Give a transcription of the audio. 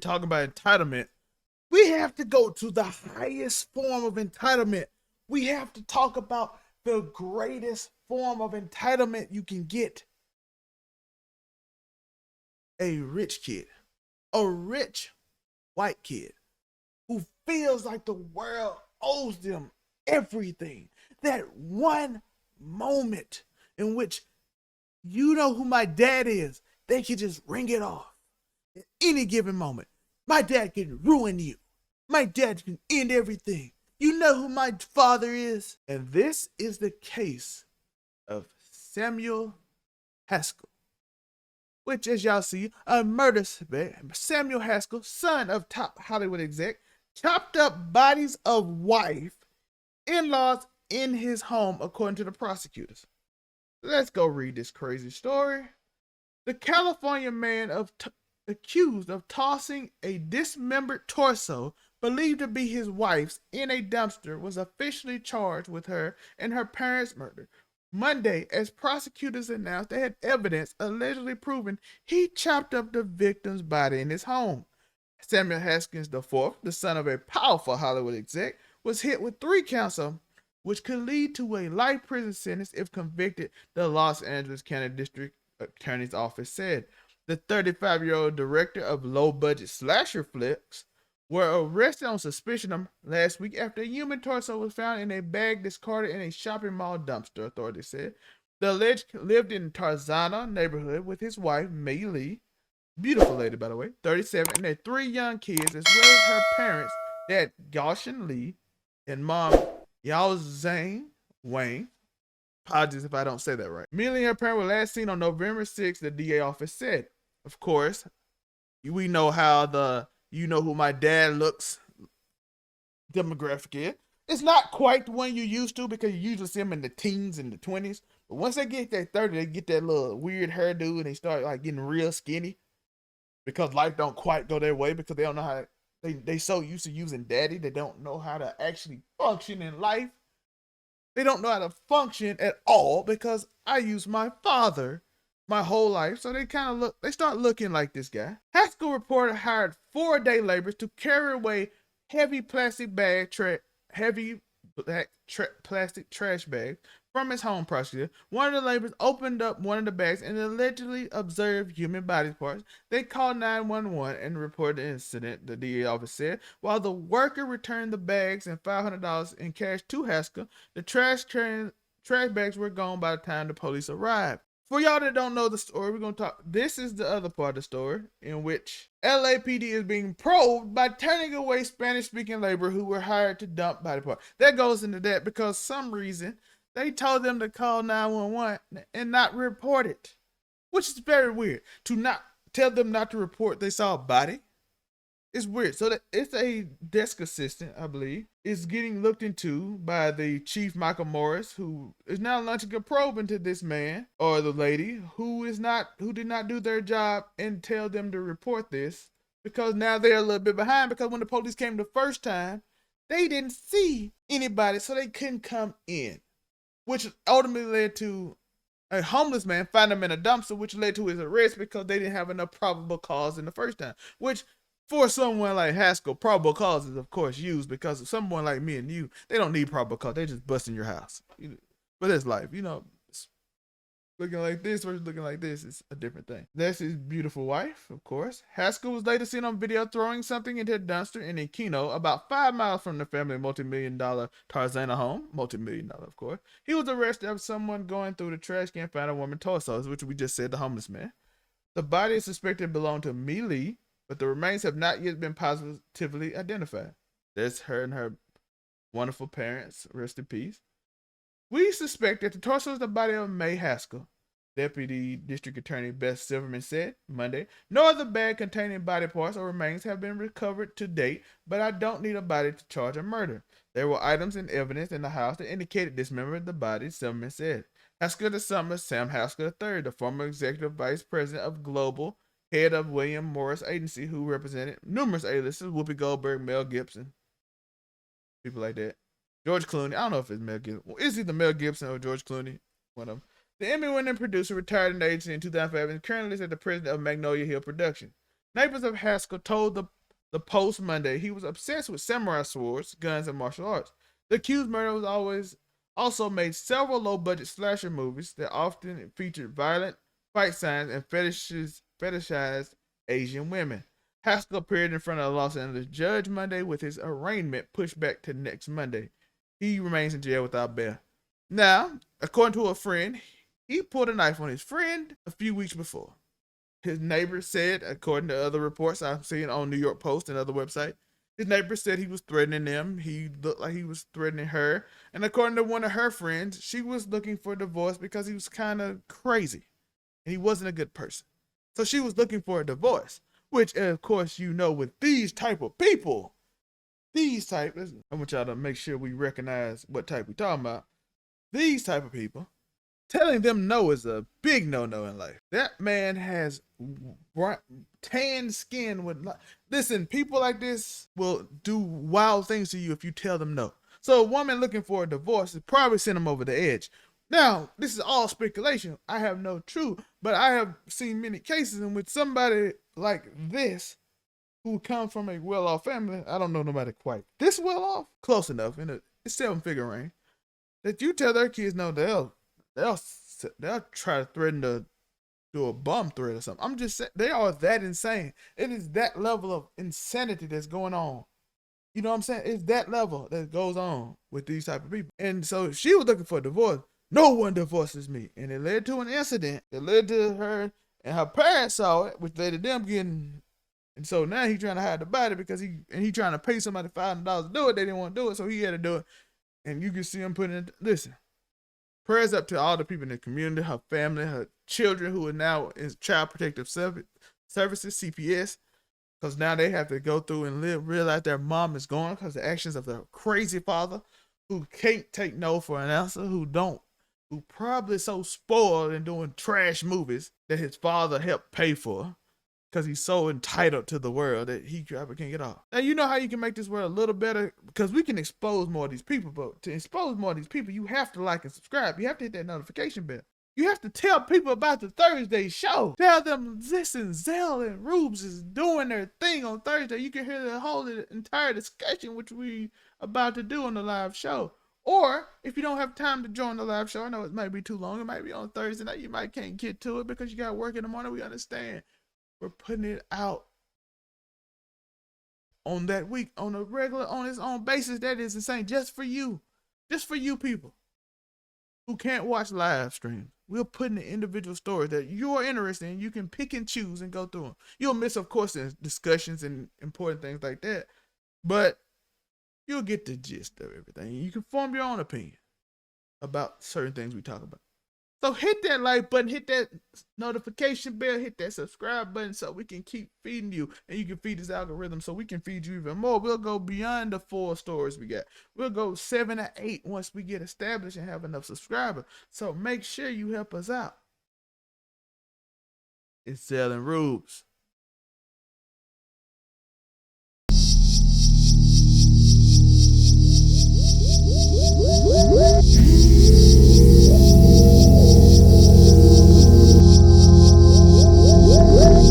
talking about entitlement, we have to go to the highest form of entitlement. We have to talk about the greatest form of entitlement you can get. A rich kid, a rich white kid who feels like the world owes them everything. That one moment in which you know who my dad is, they can just ring it off at any given moment. My dad can ruin you. My dad can end everything. You know who my father is? And this is the case of Samuel Haskell, which, as y'all see, a murder suspect. Samuel Haskell, son of top Hollywood exec, chopped up bodies of wife, in-laws in his home, according to the prosecutors. Let's go read this crazy story. The California man accused of tossing a dismembered torso, believed to be his wife's, in a dumpster was officially charged with her and her parents' murder Monday, as prosecutors announced they had evidence allegedly proving he chopped up the victim's body in his home. Samuel Haskell IV, the son of a powerful Hollywood exec, was hit with 3 counts of which could lead to a life prison sentence if convicted, the Los Angeles County District Attorney's Office said. The 35-year-old director of low-budget slasher flicks were arrested on suspicion last week after a human torso was found in a bag discarded in a shopping mall dumpster, authorities said. The alleged lived in Tarzana neighborhood with his wife, May Lee, beautiful lady by the way, 37, and their 3 young kids, as well as her parents, Dad Goshen Lee and Mom Yao Zhang Wang. Apologies if I don't say that right. Millie and her parents were last seen on November 6th, the DA office said. Of course, we know how the "you know who my dad looks" demographic is. It's not quite the one you used to, because you usually see them in the teens and the 20s. But once they get that 30, they get that little weird hairdo and they start like getting real skinny because life don't quite go their way, because they don't know how they so used to using daddy, they don't know how to actually function in life. They don't know how to function at all, because I used my father my whole life, so they start looking like this guy. Haskell reporter hired 4 day laborers to carry away heavy plastic trash bags from his home, prosecutor. One of the laborers opened up one of the bags and allegedly observed human body parts. They called 911 and reported the incident, the DA office said. While the worker returned the bags and $500 in cash to Haskell, the trash bags were gone by the time the police arrived. For y'all that don't know the story, we're going to talk. This is the other part of the story in which LAPD is being probed by turning away Spanish-speaking labor who were hired to dump body parts. That goes into that because some reason they told them to call 911 and not report it, which is very weird. To not tell them not to report they saw a body. It's weird. So it's a desk assistant, I believe, is getting looked into by the chief, Michael Morris, who is now launching a probe into this man or the lady who did not do their job and tell them to report this, because now they're a little bit behind, because when the police came the first time, they didn't see anybody, so they couldn't come in, which ultimately led to a homeless man finding him in a dumpster, which led to his arrest because they didn't have enough probable cause in the first time, which for someone like Haskell, probable cause is of course used, because of someone like me and you, they don't need probable cause. They just bust in your house. But it's life, looking like this versus looking like this is a different thing. That's his beautiful wife, of course. Haskell was later seen on video throwing something into a dumpster in Encino, about 5 miles from the family multi-million-dollar Tarzana home. Multi-million-dollar, of course. He was arrested after someone going through the trash can found a woman's torso, which we just said, the homeless man. The body is suspected to belong to Mi Lee, but the remains have not yet been positively identified. There's her and her wonderful parents. Rest in peace. We suspect that the torso is the body of May Haskell, Deputy District Attorney Beth Silverman said Monday. No other bag containing body parts or remains have been recovered to date, but I don't need a body to charge a murder. There were items and evidence in the house that indicated dismembered the body, Silverman said. Haskell the son of Sam Haskell III, the former executive vice president of Global, head of William Morris Agency, who represented numerous A-listers, Whoopi Goldberg, Mel Gibson, people like that. George Clooney, I don't know if it's Mel Gibson. It's either Mel Gibson or George Clooney, one of them. The Emmy-winning producer retired in the agency in 2005 and currently is at the president of Magnolia Hill Production. Neighbors of Haskell told the The Post Monday, he was obsessed with samurai swords, guns, and martial arts. The accused murderer was always also made several low-budget slasher movies that often featured violent fight scenes and fetishized Asian women. Haskell appeared in front of a Los Angeles judge Monday with his arraignment pushed back to next Monday. He remains in jail without bail. Now, according to a friend, he pulled a knife on his friend a few weeks before. His neighbor said, according to other reports I've seen on New York Post and other websites, his neighbor said he was threatening them. He looked like he was threatening her. And according to one of her friends, she was looking for a divorce because he was kind of crazy and he wasn't a good person. So she was looking for a divorce, which, of course, you know, with these type of people, I want y'all to make sure we recognize what type we talking about. These type of people, telling them no is a big no-no in life. That man has tan skin with... Listen, people like this will do wild things to you if you tell them no. So a woman looking for a divorce is probably sent him over the edge. Now, this is all speculation. I have no truth, but I have seen many cases in which somebody like this, who comes from a well-off family, I don't know nobody quite this well-off, close enough, in a 7-figure range, that you tell their kids no, they'll try to threaten to do a bomb threat or something. I'm just saying, they are that insane. It is that level of insanity that's going on. You know what I'm saying? It's that level that goes on with these type of people. And so if she was looking for a divorce, no one divorces me. And it led to an incident. It led to her and her parents saw it, which led to them getting... And so now he's trying to hide the body because he trying to pay somebody $500 to do it. They didn't want to do it, so he had to do it. And you can see him putting it... Listen. Prayers up to all the people in the community, her family, her children who are now in Child Protective Services, CPS, because now they have to go through and realize their mom is gone because of the actions of their crazy father who can't take no for an answer, who probably so spoiled and doing trash movies that his father helped pay for because he's so entitled to the world that he probably can't get off. Now, you know how you can make this world a little better? Because we can expose more of these people, but to expose more of these people, you have to like and subscribe. You have to hit that notification bell. You have to tell people about the Thursday show. Tell them, listen, Zell and Rubes is doing their thing on Thursday. You can hear the whole entire discussion, which we about to do on the live show. Or if you don't have time to join the live show, I know it might be too long. It might be on Thursday night. You might can't get to it because you got work in the morning. We understand. We're putting it out on that week, on a regular, on its own basis. That is insane. Just for you people who can't watch live streams. We're putting the individual stories that you're interested in. You can pick and choose and go through them. You'll miss, of course, the discussions and important things like that, but you'll get the gist of everything. You can form your own opinion about certain things we talk about. So hit that like button, hit that notification bell, hit that subscribe button so we can keep feeding you and you can feed this algorithm so we can feed you even more. We'll go beyond the 4 stories we got. We'll go 7 or 8 once we get established and have enough subscribers. So make sure you help us out. It's Selling Rubes.